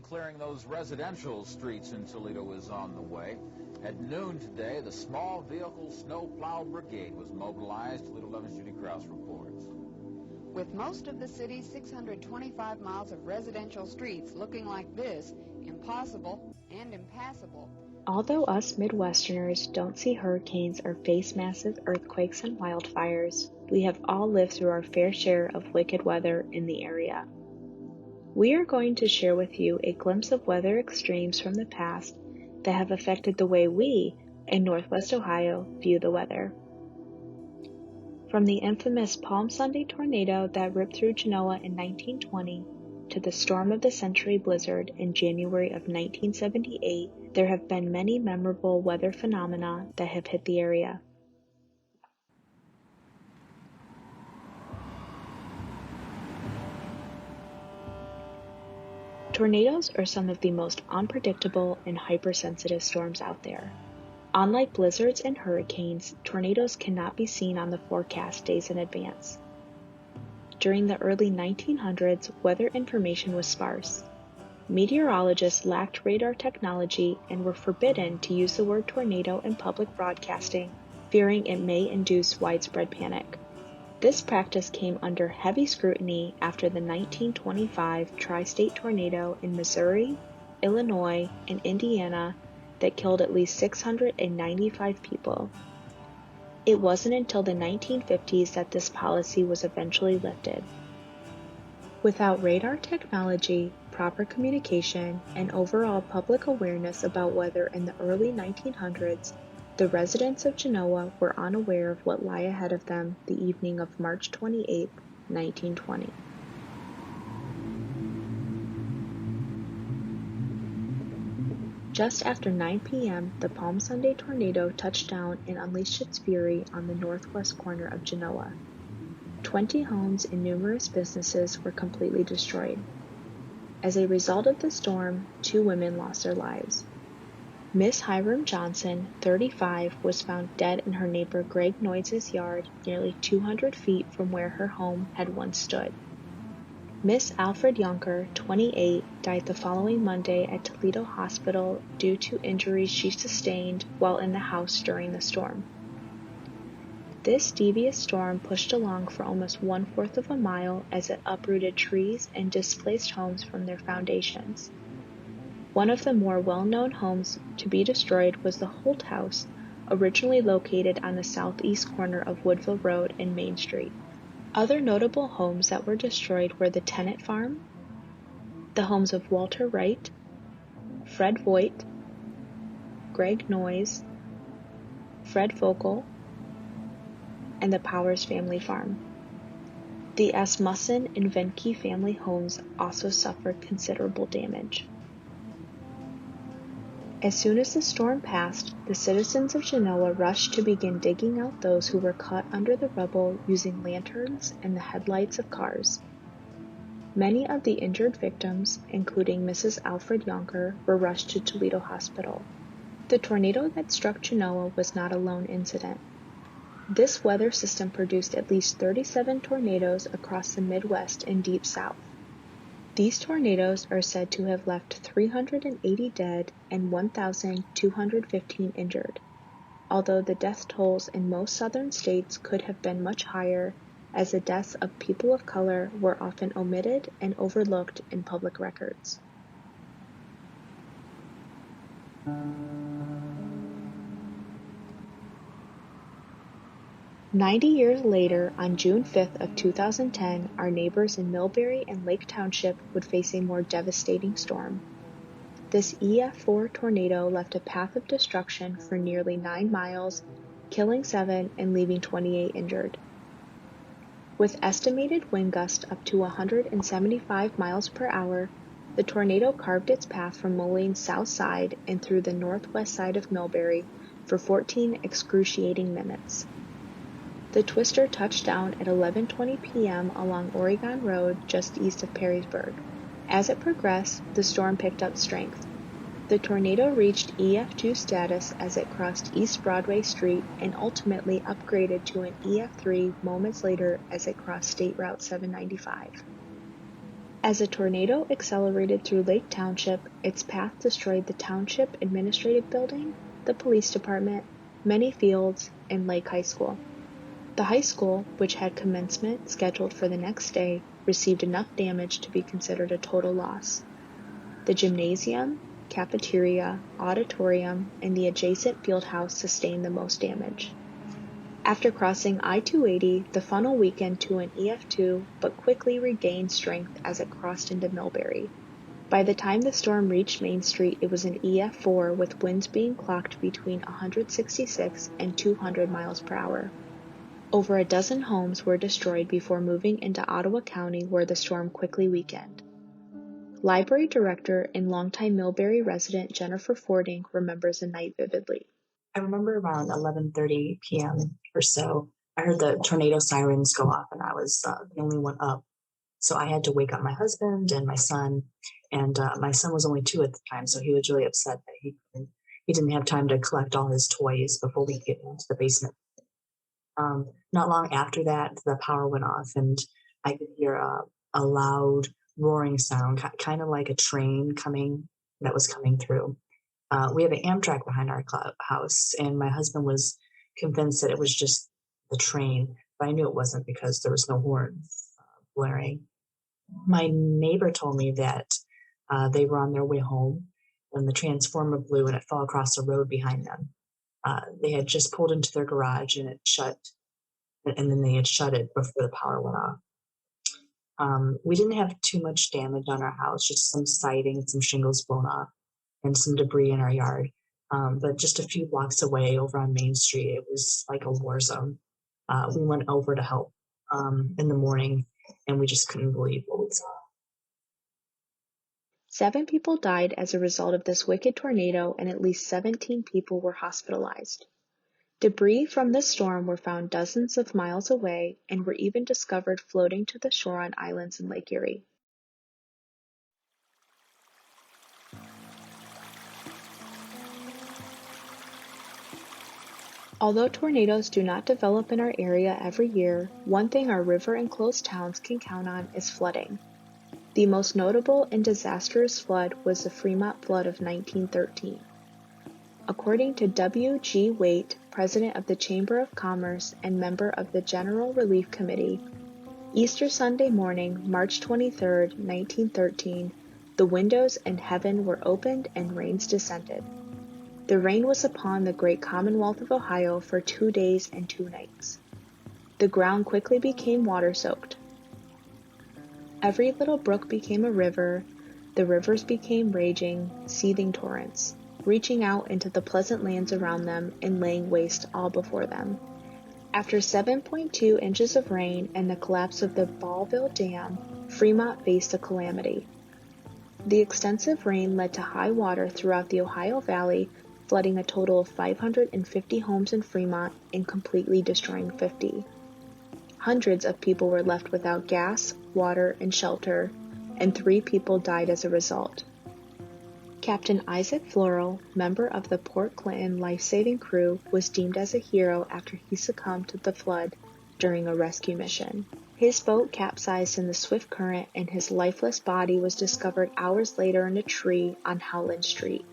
clearing those residential streets in Toledo is on the way. At noon today, the Small Vehicle Snowplow Brigade was mobilized. Toledo 11's Judy Krause reports. With most of the city's 625 miles of residential streets looking like this, impossible and impassable. Although us Midwesterners don't see hurricanes or face massive earthquakes and wildfires, we have all lived through our fair share of wicked weather in the area. We are going to share with you a glimpse of weather extremes from the past that have affected the way we, in Northwest Ohio, view the weather. From the infamous Palm Sunday tornado that ripped through Genoa in 1920 to the storm of the century blizzard in January of 1978, there have been many memorable weather phenomena that have hit the area. Tornadoes are some of the most unpredictable and hypersensitive storms out there. Unlike blizzards and hurricanes, tornadoes cannot be seen on the forecast days in advance. During the early 1900s, weather information was sparse. Meteorologists lacked radar technology and were forbidden to use the word tornado in public broadcasting, fearing it may induce widespread panic. This practice came under heavy scrutiny after the 1925 tri-state tornado in Missouri, Illinois, and Indiana that killed at least 695 people. It wasn't until the 1950s that this policy was eventually lifted. Without radar technology, proper communication, and overall public awareness about weather in the early 1900s, the residents of Genoa were unaware of what lay ahead of them the evening of March 28, 1920. Just after 9 p.m., the Palm Sunday tornado touched down and unleashed its fury on the northwest corner of Genoa. 20 homes and numerous businesses were completely destroyed. As a result of the storm, 2 women lost their lives. Miss Hiram Johnson, 35, was found dead in her neighbor Greg Noyes' yard nearly 200 feet from where her home had once stood. Miss Alfred Yonker, 28, died the following Monday at Toledo Hospital due to injuries she sustained while in the house during the storm. This devious storm pushed along for almost 1/4 of a mile as it uprooted trees and displaced homes from their foundations. One of the more well-known homes to be destroyed was the Holt House, originally located on the southeast corner of Woodville Road and Main Street. Other notable homes that were destroyed were the Tennant Farm, the homes of Walter Wright, Fred Voigt, Greg Noyes, Fred Vogel, and the Powers family farm. The Asmussen and Venke family homes also suffered considerable damage. As soon as the storm passed, the citizens of Genoa rushed to begin digging out those who were caught under the rubble using lanterns and the headlights of cars. Many of the injured victims, including Mrs. Alfred Yonker, were rushed to Toledo Hospital. The tornado that struck Genoa was not a lone incident. This weather system produced at least 37 tornadoes across the Midwest and Deep South. These tornadoes are said to have left 380 dead and 1,215 injured, although the death tolls in most southern states could have been much higher, as the deaths of people of color were often omitted and overlooked in public records. "90 years later, on June 5th of 2010, our neighbors in Millbury and Lake Township would face a more devastating storm. This EF4 tornado left a path of destruction for nearly 9 miles, killing 7 and leaving 28 injured. With estimated wind gusts up to 175 miles per hour, the tornado carved its path from Molaine's south side and through the northwest side of Millbury for 14 excruciating minutes. The twister touched down at 11:20 p.m. along Oregon Road just east of Perrysburg. As it progressed, the storm picked up strength. The tornado reached EF2 status as it crossed East Broadway Street and ultimately upgraded to an EF3 moments later as it crossed State Route 795. As a tornado accelerated through Lake Township, its path destroyed the Township Administrative Building, the police department, many fields, and Lake High School. The high school, which had commencement scheduled for the next day, received enough damage to be considered a total loss. The gymnasium, cafeteria, auditorium, and the adjacent field house sustained the most damage. After crossing I-280, the funnel weakened to an EF2 but quickly regained strength as it crossed into Millbury. By the time the storm reached Main Street, it was an EF4 with winds being clocked between 166 and 200 miles per hour. Over a dozen homes were destroyed before moving into Ottawa County, where the storm quickly weakened. Library director and longtime Millbury resident Jennifer Fording remembers the night vividly. I remember around 11:30 p.m. or so, I heard the tornado sirens go off, and I was the only one up. So I had to wake up my husband and my son, and my son was only 2 at the time, so he was really upset that he didn't have time to collect all his toys before we get into the basement. Not long after that, the power went off, and I could hear a loud roaring sound, kind of like a train that was coming through. We have an Amtrak behind our house, and my husband was convinced that it was just the train, but I knew it wasn't because there was no horns blaring. My neighbor told me that they were on their way home when the transformer blew and it fell across the road behind them. They had just pulled into their garage and it shut, and then they had shut it before the power went off. We didn't have too much damage on our house, just some siding, some shingles blown off, and some debris in our yard. But just a few blocks away over on Main Street, it was like a war zone. We went over to help in the morning, and we just couldn't believe what we saw. 7 people died as a result of this wicked tornado, and at least 17 people were hospitalized. Debris from this storm were found dozens of miles away and were even discovered floating to the shore on islands in Lake Erie. Although tornadoes do not develop in our area every year, one thing our river-enclosed towns can count on is flooding. The most notable and disastrous flood was the Fremont Flood of 1913. According to W. G. Waite, president of the Chamber of Commerce and member of the General Relief Committee, Easter Sunday morning, March 23, 1913, the windows in heaven were opened and rains descended. The rain was upon the great Commonwealth of Ohio for 2 days and 2 nights. The ground quickly became water-soaked. Every little brook became a river, the rivers became raging, seething torrents, reaching out into the pleasant lands around them and laying waste all before them. After 7.2 inches of rain and the collapse of the Ballville Dam, Fremont faced a calamity. The extensive rain led to high water throughout the Ohio Valley, flooding a total of 550 homes in Fremont and completely destroying 50. Hundreds of people were left without gas, water, and shelter, and 3 people died as a result. Captain Isaac Floral, member of the Port Clinton life-saving crew, was deemed as a hero after he succumbed to the flood during a rescue mission. His boat capsized in the swift current, and his lifeless body was discovered hours later in a tree on Howland Street.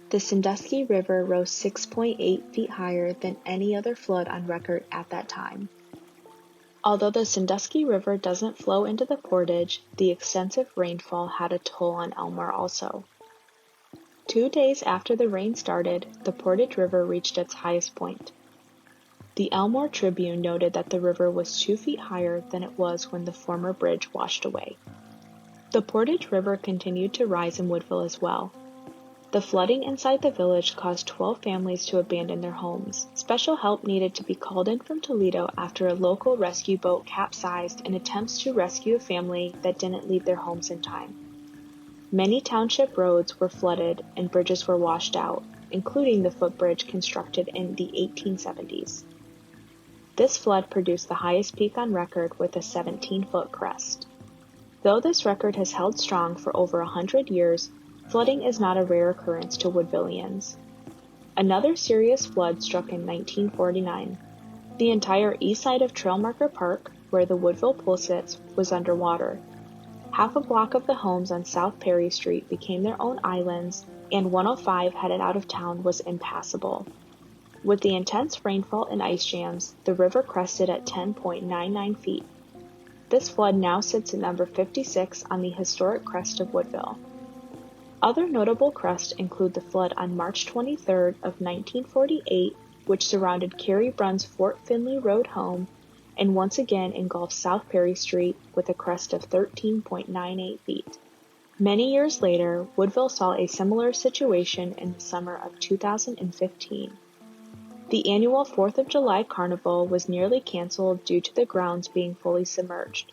The Sandusky River rose 6.8 feet higher than any other flood on record at that time. Although the Sandusky River doesn't flow into the portage, the extensive rainfall had a toll on Elmore also. 2 days after the rain started, the Portage River reached its highest point. The Elmore Tribune noted that the river was 2 feet higher than it was when the former bridge washed away. The Portage River continued to rise in Woodville as well. The flooding inside the village caused 12 families to abandon their homes. Special help needed to be called in from Toledo after a local rescue boat capsized in attempts to rescue a family that didn't leave their homes in time. Many township roads were flooded and bridges were washed out, including the footbridge constructed in the 1870s. This flood produced the highest peak on record with a 17-foot crest. Though this record has held strong for over 100 years, flooding is not a rare occurrence to Woodvillians. Another serious flood struck in 1949. The entire east side of Trailmarker Park, where the Woodville Pool sits, was underwater. Half a block of the homes on South Perry Street became their own islands, and 105 headed out of town was impassable. With the intense rainfall and ice jams, the river crested at 10.99 feet. This flood now sits at number 56 on the historic crest of Woodville. Other notable crests include the flood on March 23rd of 1948, which surrounded Carrie Brunn's Fort Finley Road home, and once again engulfed South Perry Street with a crest of 13.98 feet. Many years later, Woodville saw a similar situation in the summer of 2015. The annual 4th of July Carnival was nearly canceled due to the grounds being fully submerged.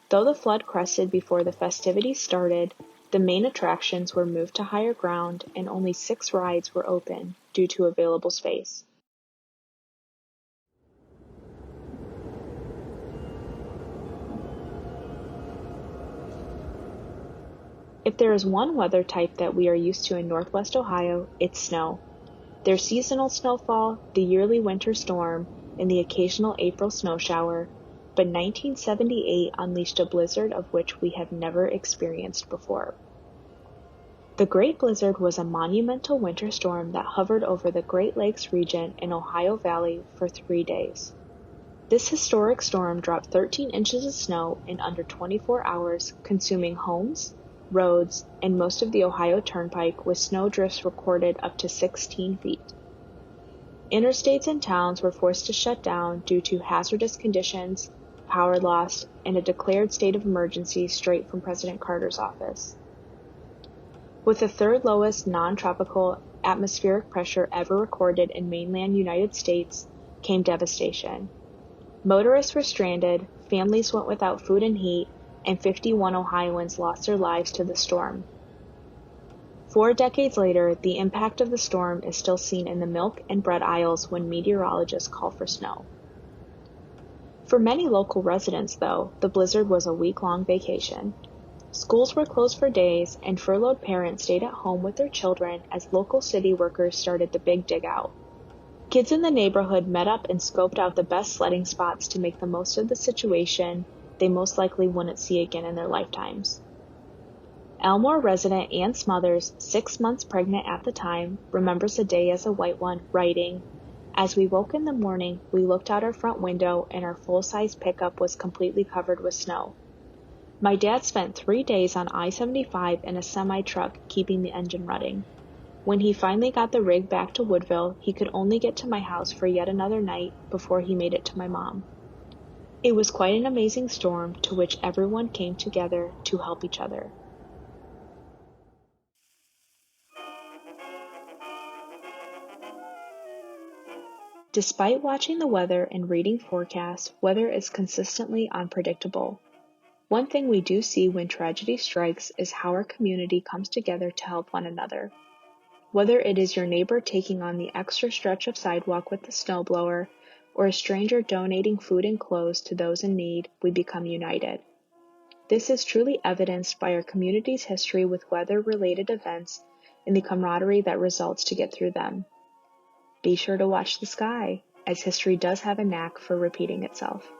Though the flood crested before the festivities started, the main attractions were moved to higher ground and only 6 rides were open due to available space. If there is one weather type that we are used to in Northwest Ohio, it's snow. There's seasonal snowfall, the yearly winter storm, and the occasional April snow shower, but 1978 unleashed a blizzard of which we have never experienced before. The Great Blizzard was a monumental winter storm that hovered over the Great Lakes region in Ohio Valley for 3 days. This historic storm dropped 13 inches of snow in under 24 hours, consuming homes, roads, and most of the Ohio Turnpike, with snow drifts recorded up to 16 feet. Interstates and towns were forced to shut down due to hazardous conditions, power loss, and a declared state of emergency straight from President Carter's office. With the 3rd lowest non-tropical atmospheric pressure ever recorded in mainland United States came devastation. Motorists were stranded, families went without food and heat, and 51 Ohioans lost their lives to the storm. 4 decades later, the impact of the storm is still seen in the milk and bread aisles when meteorologists call for snow. For many local residents, though, the blizzard was a week-long vacation. Schools were closed for days, and furloughed parents stayed at home with their children as local city workers started the big dig-out. Kids in the neighborhood met up and scoped out the best sledding spots to make the most of the situation they most likely wouldn't see again in their lifetimes. Elmore resident Ann Smothers, 6 months pregnant at the time, remembers the day as a white one, writing, "As we woke in the morning, we looked out our front window and our full-size pickup was completely covered with snow. My dad spent 3 days on I-75 in a semi-truck keeping the engine running. When he finally got the rig back to Woodville, he could only get to my house for yet another night before he made it to my mom. It was quite an amazing storm to which everyone came together to help each other." Despite watching the weather and reading forecasts, weather is consistently unpredictable. One thing we do see when tragedy strikes is how our community comes together to help one another. Whether it is your neighbor taking on the extra stretch of sidewalk with the snowblower, or a stranger donating food and clothes to those in need, we become united. This is truly evidenced by our community's history with weather-related events and the camaraderie that results to get through them. Be sure to watch the sky, as history does have a knack for repeating itself.